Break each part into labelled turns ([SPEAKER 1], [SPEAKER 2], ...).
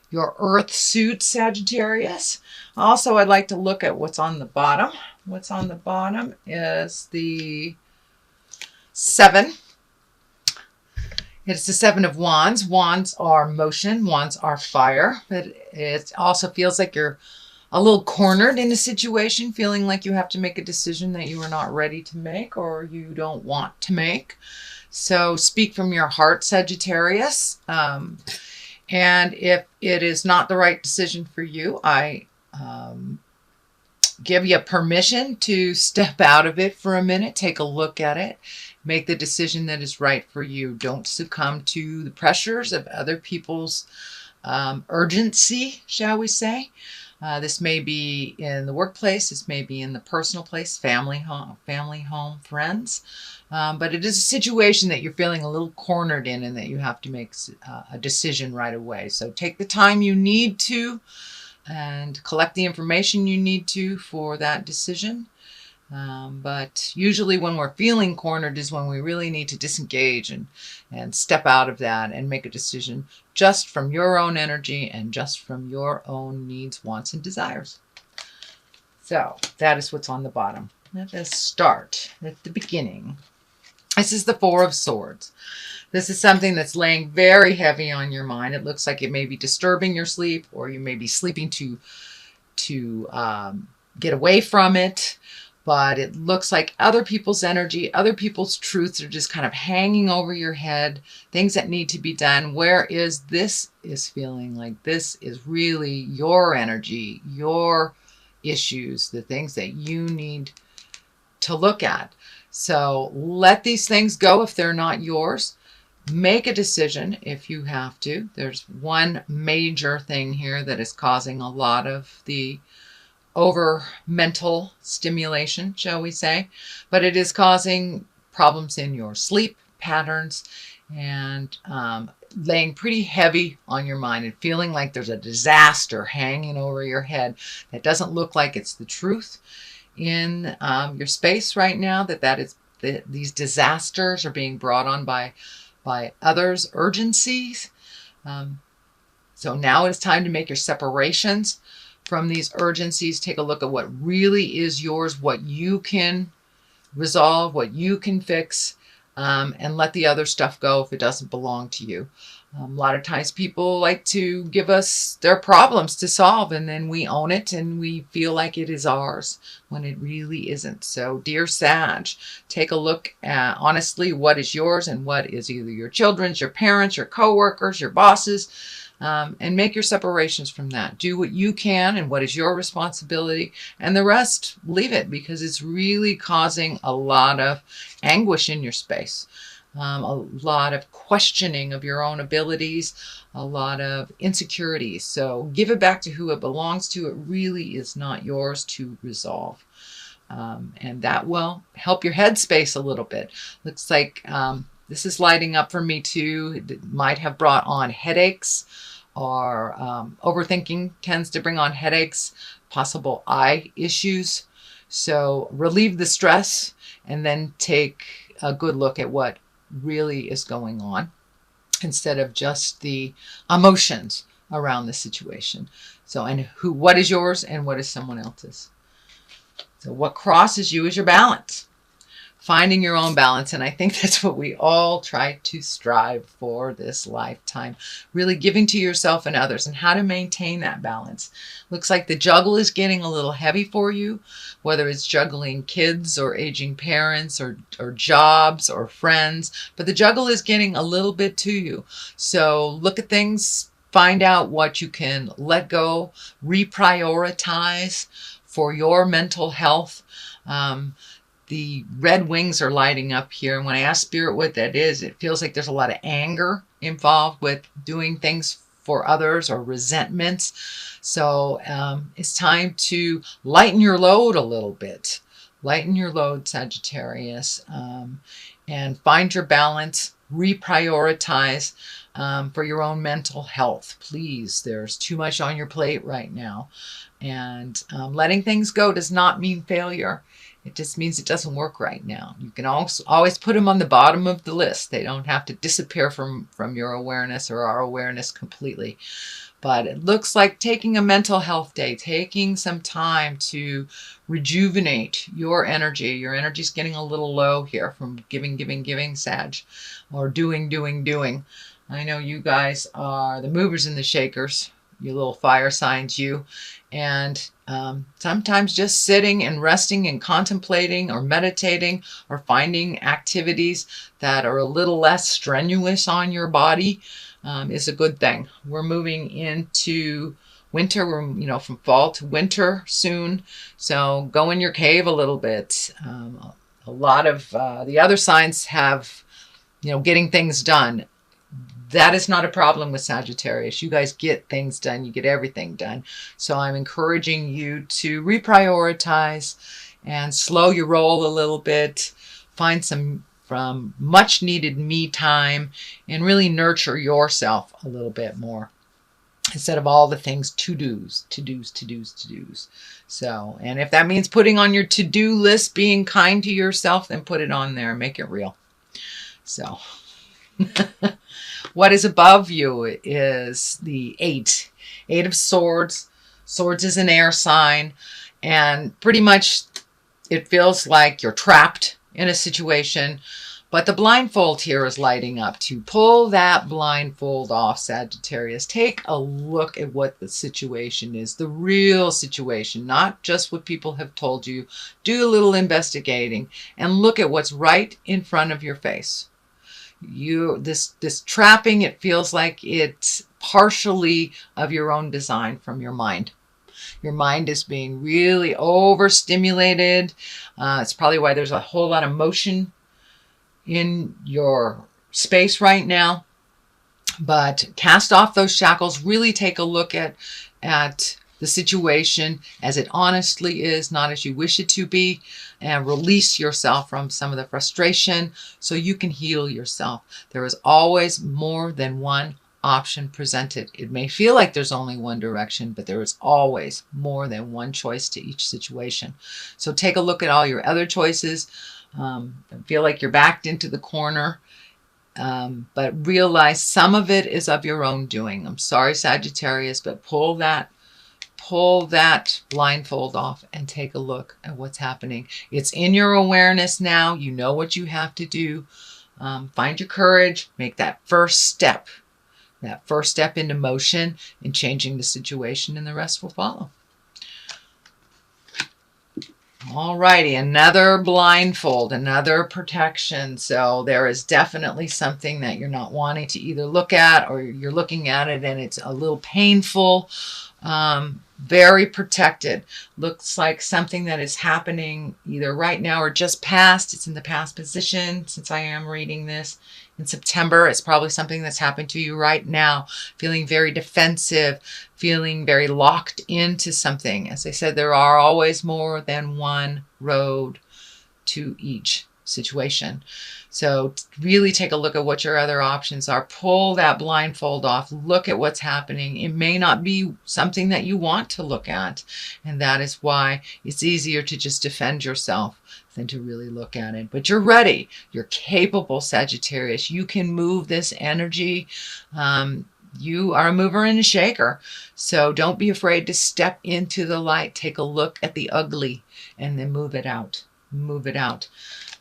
[SPEAKER 1] your earth suit, Sagittarius. Also, I'd like to look at what's on the bottom. What's on the bottom is the 7. It's the 7 of Wands. Wands are motion. Wands are fire. But it also feels like you're a little cornered in a situation, feeling like you have to make a decision that you are not ready to make or you don't want to make. So speak from your heart, Sagittarius. And if it is not the right decision for you, I give you permission to step out of it for a minute, take a look at it, make the decision that is right for you. Don't succumb to the pressures of other people's urgency, shall we say. This may be in the workplace, this may be in the personal place, family, home, friends. But it is a situation that you're feeling a little cornered in and that you have to make a decision right away. So take the time you need to and collect the information you need to for that decision. But usually when we're feeling cornered is when we really need to disengage and step out of that and make a decision just from your own energy and just from your own needs, wants, and desires. So that is what's on the bottom. Let us start at the beginning. This is the 4 of Swords. This is something that's laying very heavy on your mind. It looks like it may be disturbing your sleep, or you may be sleeping to get away from it. But it looks like other people's energy, other people's truths are just kind of hanging over your head, things that need to be done. Whereas this is feeling like this is really your energy, your issues, the things that you need to look at. So let these things go if they're not yours. Make a decision if you have to. There's one major thing here that is causing a lot of the over mental stimulation, shall we say, but it is causing problems in your sleep patterns and laying pretty heavy on your mind and feeling like there's a disaster hanging over your head that doesn't look like it's the truth in your space right now, that is these disasters are being brought on by others' urgencies. So now it's time to make your separations from these urgencies. Take a look at what really is yours, what you can resolve, what you can fix, and let the other stuff go if it doesn't belong to you. A lot of times people like to give us their problems to solve, and then we own it and we feel like it is ours when it really isn't. So dear Sag, take a look at honestly what is yours and what is either your children's, your parents, your coworkers, your bosses, and make your separations from that. Do what you can and what is your responsibility, and the rest leave it, because it's really causing a lot of anguish in your space. A lot of questioning of your own abilities, a lot of insecurities. So give it back to who it belongs to. It really is not yours to resolve. And that will help your headspace a little bit. Looks like this is lighting up for me too. It might have brought on headaches, or overthinking tends to bring on headaches, possible eye issues. So relieve the stress and then take a good look at what really is going on instead of just the emotions around the situation. So, and what is yours and what is someone else's. So what crosses you is your balance. Finding your own balance. And I think that's what we all try to strive for this lifetime. Really giving to yourself and others, and how to maintain that balance. Looks like the juggle is getting a little heavy for you, whether it's juggling kids or aging parents or jobs or friends. But the juggle is getting a little bit to you. So look at things, find out what you can let go, reprioritize for your mental health. The red wings are lighting up here. And when I ask Spirit what that is, it feels like there's a lot of anger involved with doing things for others or resentments. So it's time to lighten your load a little bit. Lighten your load, Sagittarius, and find your balance, reprioritize for your own mental health. Please, there's too much on your plate right now. And letting things go does not mean failure. It just means it doesn't work right now. You can also always put them on the bottom of the list. They don't have to disappear from your awareness or our awareness completely. But it looks like taking a mental health day, taking some time to rejuvenate your energy. Your energy's getting a little low here from giving, Sag, or doing. I know you guys are the movers and the shakers, you little fire signs, you. And sometimes just sitting and resting and contemplating or meditating or finding activities that are a little less strenuous on your body is a good thing. We're moving into winter. We're, from fall to winter soon. So go in your cave a little bit. A lot of the other signs have, getting things done. That is not a problem with Sagittarius. You guys get things done. You get everything done. So I'm encouraging you to reprioritize and slow your roll a little bit. Find some from much needed me time and really nurture yourself a little bit more instead of all the things to-dos. So, and if that means putting on your to-do list, being kind to yourself, then put it on there and make it real. So what is above you is the Eight of Swords. Swords is an air sign, and pretty much it feels like you're trapped in a situation, but the blindfold here is lighting up. To pull that blindfold off, Sagittarius, take a look at what the situation is, the real situation, not just what people have told you. Do a little investigating and look at what's right in front of your face. This trapping, it feels like it's partially of your own design from your mind. Your mind is being really overstimulated. It's probably why there's a whole lot of motion in your space right now. But cast off those shackles. Really take a look at the situation as it honestly is, not as you wish it to be, and release yourself from some of the frustration so you can heal yourself. There is always more than one option presented. It may feel like there's only one direction, but there is always more than one choice to each situation. So take a look at all your other choices. Feel like you're backed into the corner, but realize some of it is of your own doing. I'm sorry, Sagittarius, but pull that blindfold off and take a look at what's happening. It's in your awareness now. You know what you have to do. Find your courage. Make that first step into motion in changing the situation, and the rest will follow. Alrighty, another blindfold, another protection. So there is definitely something that you're not wanting to either look at, or you're looking at it and it's a little painful. Very protected. Looks like something that is happening either right now or just past. It's in the past position since I am reading this in September. It's probably something that's happened to you right now. Feeling very defensive, feeling very locked into something. As I said, there are always more than one road to each situation. So really take a look at what your other options are. Pull that blindfold off. Look at what's happening. It may not be something that you want to look at, and that is why it's easier to just defend yourself than to really look at it. But you're ready. You're capable, Sagittarius. You can move this energy. You are a mover and a shaker. So don't be afraid to step into the light. Take a look at the ugly and then move it out. Move it out.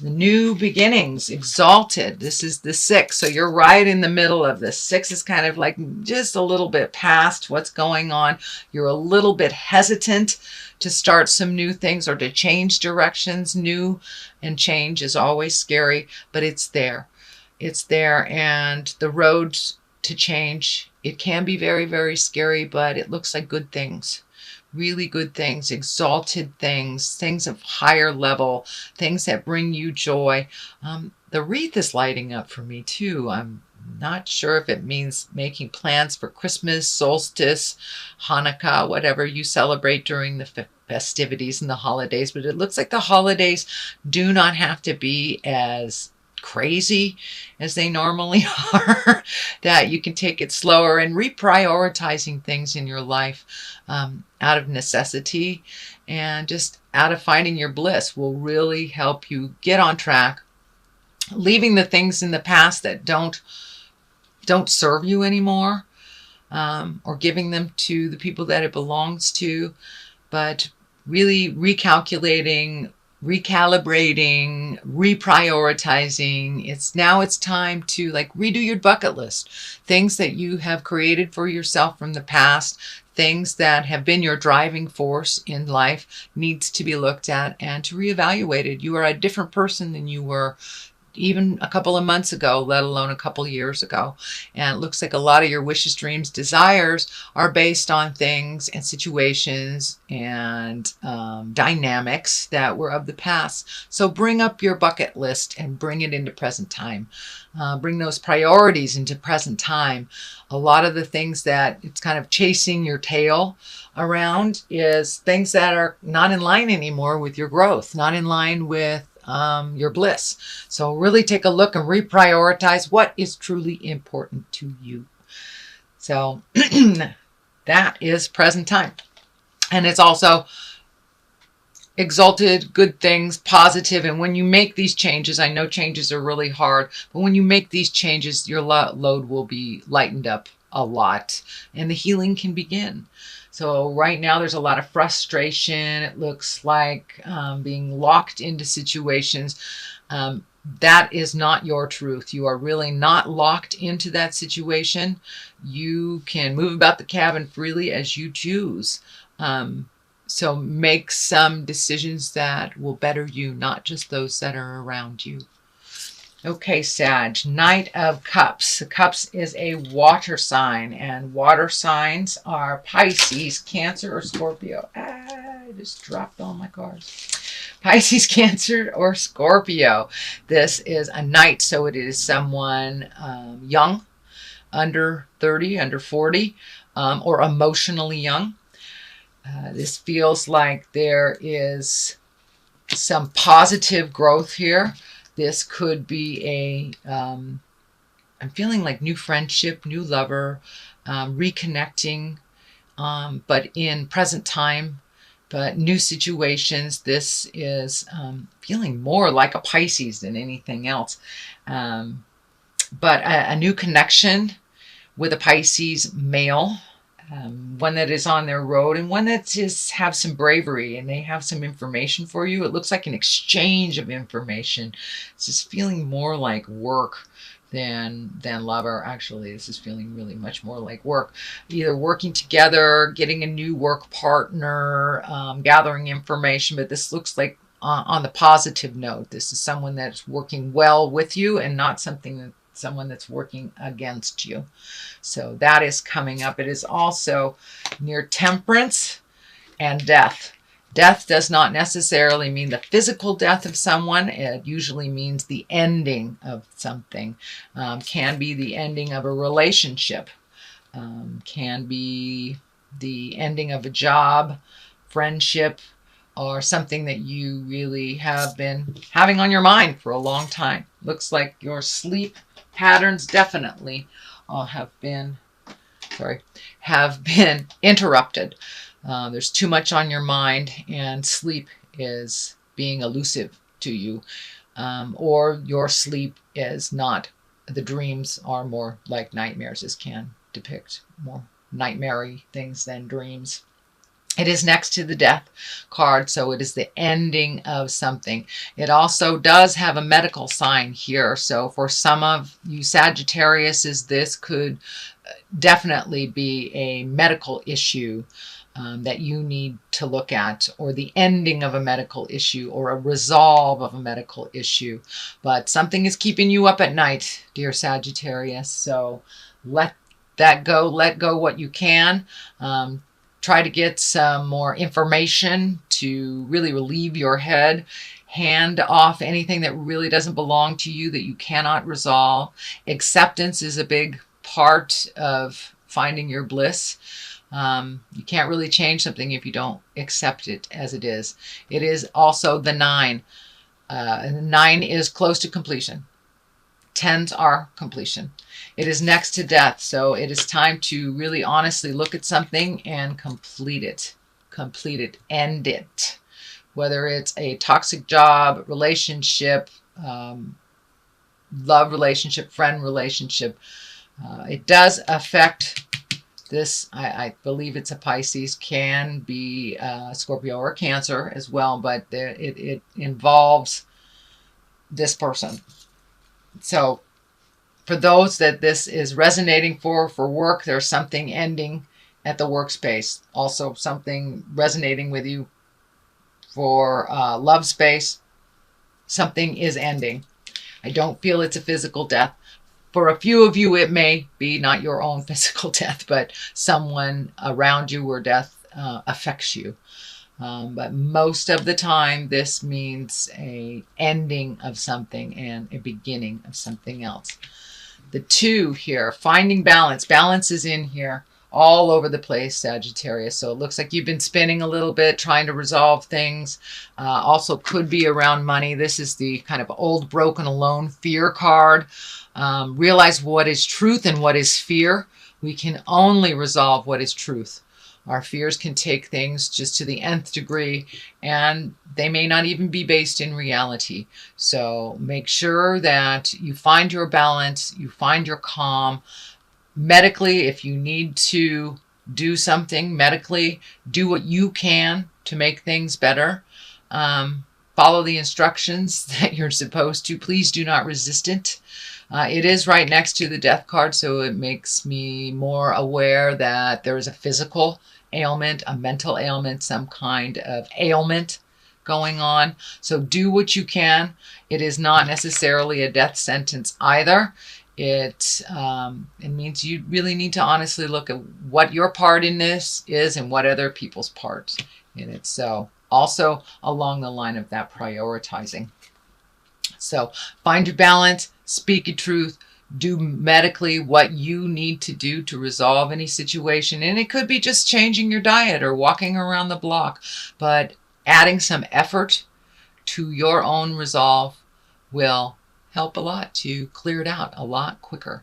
[SPEAKER 1] The new beginnings, exalted. This is the 6. So you're right in the middle of this. 6 is kind of like just a little bit past what's going on. You're a little bit hesitant to start some new things or to change directions. New and change is always scary, but it's there. It's there. And the road to change, it can be very, very scary, but it looks like good things. Really good things, exalted things, things of higher level, things that bring you joy. The wreath is lighting up for me too. I'm not sure if it means making plans for Christmas, solstice, Hanukkah, whatever you celebrate during the festivities and the holidays. But it looks like the holidays do not have to be as crazy as they normally are, that you can take it slower, and reprioritizing things in your life out of necessity and just out of finding your bliss will really help you get on track, leaving the things in the past that don't serve you anymore. or giving them to the people that it belongs to, but really recalculating, recalibrating, reprioritizing. It's time to like redo your bucket list. Things that you have created for yourself from the past, things that have been your driving force in life needs to be looked at and to reevaluated. You are a different person than you were even a couple of months ago, let alone a couple years ago. And it looks like a lot of your wishes, dreams, desires are based on things and situations and dynamics that were of the past. So bring up your bucket list and bring it into present time. Bring those priorities into present time. A lot of the things that it's kind of chasing your tail around is things that are not in line anymore with your growth, not in line with your bliss. So really take a look and reprioritize what is truly important to you. So that is present time. And it's also exalted, good things, positive. And when you make these changes, I know changes are really hard, but when you make these changes, your load will be lightened up a lot and the healing can begin. So right now there's a lot of frustration. It looks like being locked into situations. That is not your truth. You are really not locked into that situation. You can move about the cabin freely as you choose. So make some decisions that will better you, not just those that are around you. Okay, Sag, Knight of Cups. The Cups is a water sign, and water signs are Pisces, Cancer, or Scorpio. I just dropped all my cards. Pisces, Cancer, or Scorpio. This is a knight, so it is someone young, under 30, under 40, or emotionally young. This feels like there is some positive growth here. This could be I'm feeling like new friendship, new lover, reconnecting, but in present time, but new situations. This is feeling more like a Pisces than anything else. But a new connection with a Pisces male, one that is on their road and one that just have some bravery and they have some information for you. It looks like an exchange of information. It's just feeling more like work than lover. Actually, this is feeling really much more like work. Either working together, getting a new work partner, gathering information, but this looks like on the positive note. This is someone that's working well with you and not someone that's working against you. So that is coming up. It is also near Temperance and death. Death does not necessarily mean the physical death of someone. It usually means the ending of something. Can be the ending of a relationship. Can be the ending of a job, friendship, or something that you really have been having on your mind for a long time. Looks like your sleep patterns definitely have been interrupted. There's too much on your mind and sleep is being elusive to you. Or your sleep is not, the dreams are more like nightmares. This can depict more nightmare-y things than dreams. It is next to the death card, so it is the ending of something. It also does have a medical sign here. So for some of you Sagittarius, this could definitely be a medical issue that you need to look at, or the ending of a medical issue, or a resolve of a medical issue. But something is keeping you up at night, dear Sagittarius. So let that go. Let go what you can. Try to get some more information to really relieve your head. Hand off anything that really doesn't belong to you, that you cannot resolve. Acceptance is a big part of finding your bliss. You can't really change something if you don't accept it as it is. It is also the 9. 9 is close to completion. 10s are completion. It is next to death, so it is time to really honestly look at something and complete it. Complete it. End it. Whether it's a toxic job, relationship, love relationship, friend relationship. It does affect This, I believe it's a Pisces, can be Scorpio or Cancer as well, but it involves this person. So for those that this is resonating for work, there's something ending at the workspace. Also something resonating with you for love space. Something is ending. I don't feel it's a physical death. For a few of you, it may be not your own physical death, but someone around you where death affects you. But most of the time, this means a ending of something and a beginning of something else. The 2 here, finding balance. Balance is in here all over the place, Sagittarius. So it looks like you've been spinning a little bit, trying to resolve things. Also could be around money. This is the kind of old, broken, alone fear card. Realize what is truth and what is fear. We can only resolve what is truth. Our fears can take things just to the nth degree, and they may not even be based in reality. So make sure that you find your balance, you find your calm. Medically, if you need to do something medically, do what you can to make things better. Follow the instructions that you're supposed to. Please do not resist it. It is right next to the death card, so it makes me more aware that there is a physical ailment, a mental ailment, some kind of ailment going on. So do what you can. It is not necessarily a death sentence either. It means you really need to honestly look at what your part in this is and what other people's parts in it. So also along the line of that prioritizing. So find your balance, speak your truth, do medically what you need to do to resolve any situation. And it could be just changing your diet or walking around the block, but adding some effort to your own resolve will help a lot to clear it out a lot quicker.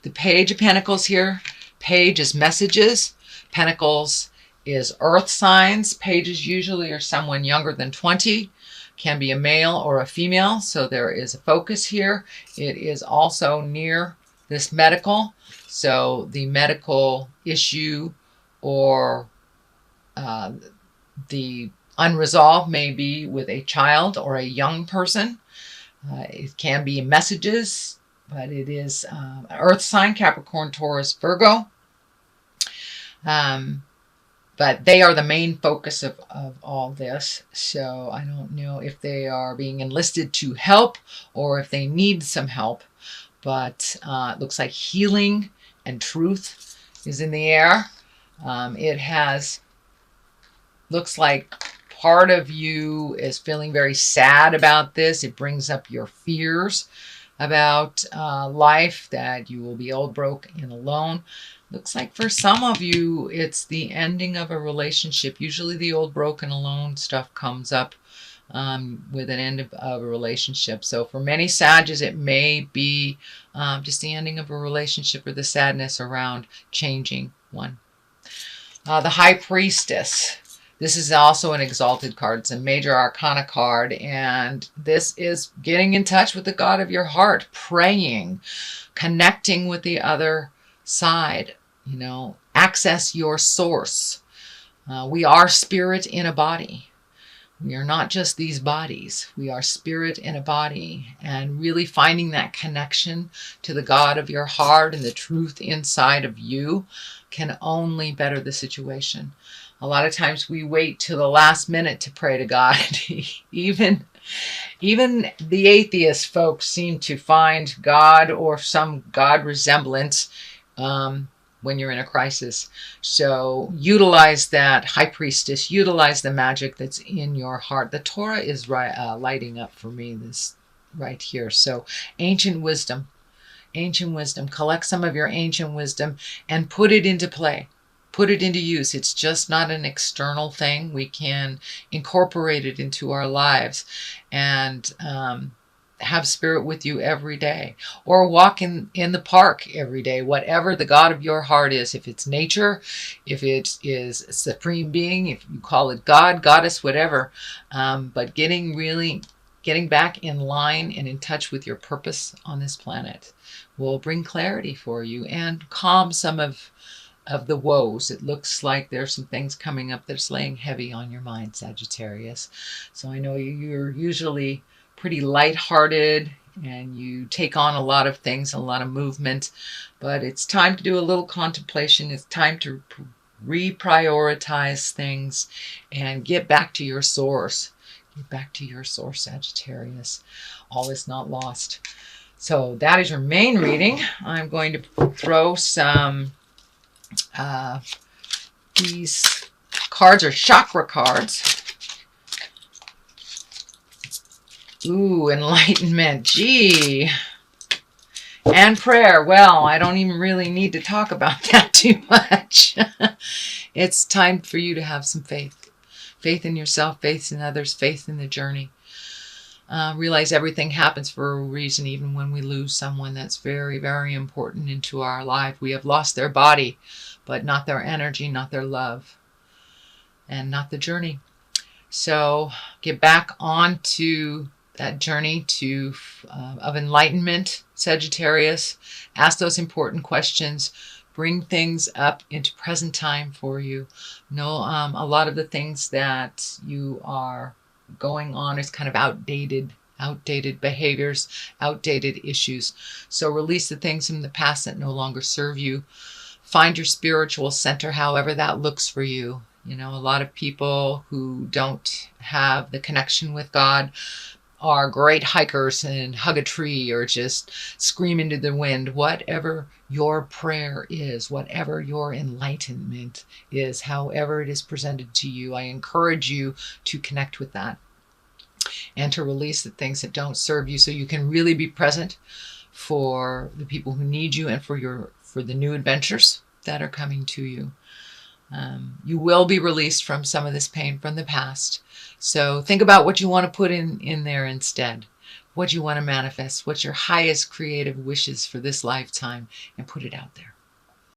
[SPEAKER 1] The Page of Pentacles here. Page is messages. Pentacles is earth signs. Pages usually are someone younger than 20. Can be a male or a female, so there is a focus here. It is also near this medical, so the medical issue or the unresolved may be with a child or a young person. It can be messages, but it is earth sign, Capricorn, Taurus, Virgo. But they are the main focus of all this. So I don't know if they are being enlisted to help or if they need some help. But it looks like healing and truth is in the air. Looks like part of you is feeling very sad about this. It brings up your fears about life, that you will be old, broke, and alone. Looks like for some of you, it's the ending of a relationship. Usually the old, broken, alone stuff comes up with an end of a relationship. So for many Sages, it may be just the ending of a relationship or the sadness around changing one. The High Priestess. This is also an exalted card. It's a major arcana card. And this is getting in touch with the God of your heart, praying, connecting with the other side. You know, access your source. We are spirit in a body. We are not just these bodies. We are spirit in a body. And really finding that connection to the God of your heart and the truth inside of you can only better the situation. A lot of times we wait till the last minute to pray to God. Even the atheist folks seem to find God or some God resemblance when you're in a crisis. So utilize that, High Priestess. Utilize the magic that's in your heart. The Torah is lighting up for me this right here. So ancient wisdom. Ancient wisdom. Collect some of your ancient wisdom and put it into play. Put it into use. It's just not an external thing. We can incorporate it into our lives and have spirit with you every day, or walk in the park every day, whatever the God of your heart is. If it's nature, if it is a supreme being, if you call it God, goddess, whatever, but getting back in line and in touch with your purpose on this planet will bring clarity for you and calm some of of the woes. It looks like there's some things coming up that's laying heavy on your mind, Sagittarius. So I know you're usually pretty lighthearted and you take on a lot of things, a lot of movement, but it's time to do a little contemplation. It's time to reprioritize things and get back to your source. Get back to your source, Sagittarius. All is not lost. So that is your main reading. I'm going to throw some, these cards are chakra cards. Ooh, enlightenment. Gee. And prayer. Well, I don't even really need to talk about that too much. It's time for you to have some faith. Faith in yourself, faith in others, faith in the journey. Realize everything happens for a reason, even when we lose someone that's very, very important into our life. We have lost their body, but not their energy, not their love, and not the journey. So get back onto that journey of enlightenment, Sagittarius. Ask those important questions. Bring things up into present time for you. Know a lot of the things that you are going on is kind of outdated behaviors, outdated issues. So release the things from the past that no longer serve you. Find your spiritual center, however that looks for you. You know, a lot of people who don't have the connection with God are great hikers and hug a tree or just scream into the wind. Whatever your prayer is, whatever your enlightenment is, however it is presented to you, I encourage you to connect with that and to release the things that don't serve you so you can really be present for the people who need you and for the new adventures that are coming to you. You will be released from some of this pain from the past. So think about what you want to put in there instead. What you want to manifest. What's your highest creative wishes for this lifetime, and put it out there.